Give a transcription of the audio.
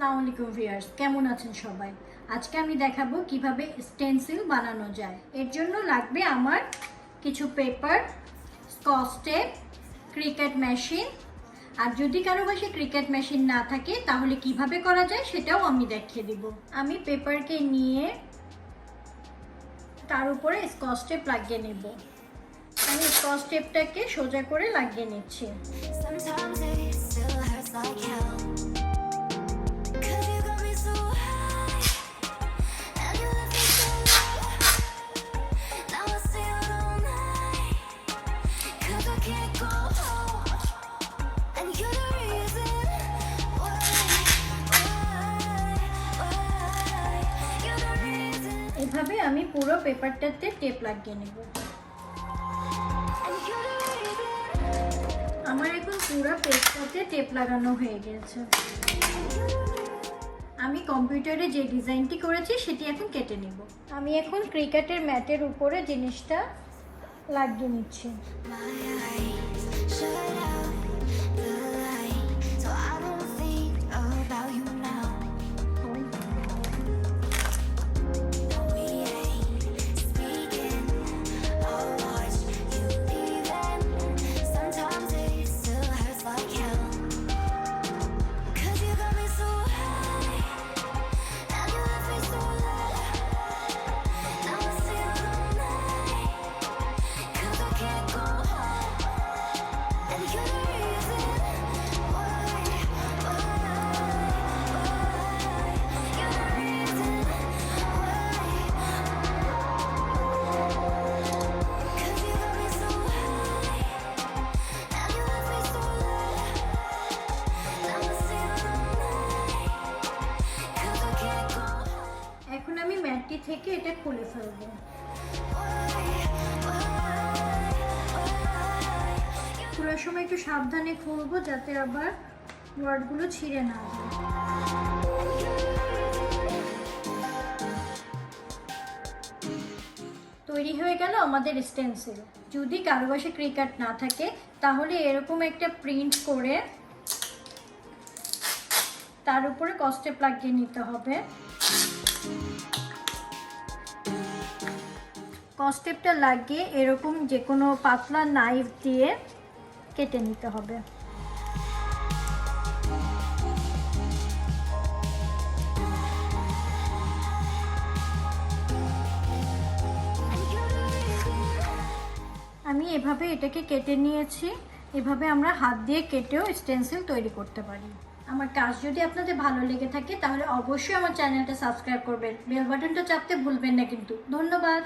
আসসালামু আলাইকুম ভিউয়ার্স, কেমন আছেন সবাই? আজকে আমি দেখাবো কিভাবে স্টেনসিল বানানো যায়। এর জন্য লাগবে আমার কিছু paper, scotch tape, cricket machine. আর যদি কারো বাসায় ক্রিকেট মেশিন না থাকে তাহলে কিভাবে করা যায় সেটাও আমি দেখিয়ে দিব। আমি পেপারকে নিয়ে তার উপরে স্কচ টেপ লাগিয়ে নেব। আমি স্কচ টেপটাকে সোজা করে লাগিয়ে নিচ্ছি। এভাবে আমি পুরো পেপারটাতে টেপ লাগিয়ে নেব। আমার এখন পুরো পেজটাতে টেপ লাগানো হয়ে গেছে। আমি কম্পিউটারে যে ডিজাইনটি করেছি সেটি এখন কেটে নেব। আমি এখন ক্রিকেটের ম্যাটের উপরে জিনিসটা লাগিয়ে নিচ্ছি। এখন আমি ম্যাটটি থেকে এটা খুলে ফেলবো। খোলার সময় একটু সাবধানে খুলবো যাতে আবার ওয়ার্ডগুলো ছিঁড়ে না যায়। তৈরি হয়ে গেল আমাদের স্টেনসিল। যদি কারো বাসায় ক্রিকেট না থাকে তাহলে এরকম একটা প্রিন্ট করে তার উপরে স্কচ টেপ লাগিয়ে নিতে হবে। স্কচ টেপটা লাগিয়ে এরকম যে কোনো পাতলা নাইফ দিয়ে কেটে নিতে হবে। আমি এভাবে এটাকে কেটে নিয়েছি। এভাবে আমরা হাত দিয়ে কেটেও স্টেনসিল তৈরি করতে পারি। আমার কাজ যদি আপনাদের ভালো লেগে থাকে তাহলে অবশ্যই আমার চ্যানেলটা সাবস্ক্রাইব করবেন, বেল বাটনটা চাপতে ভুলবেন না কিন্তু। ধন্যবাদ।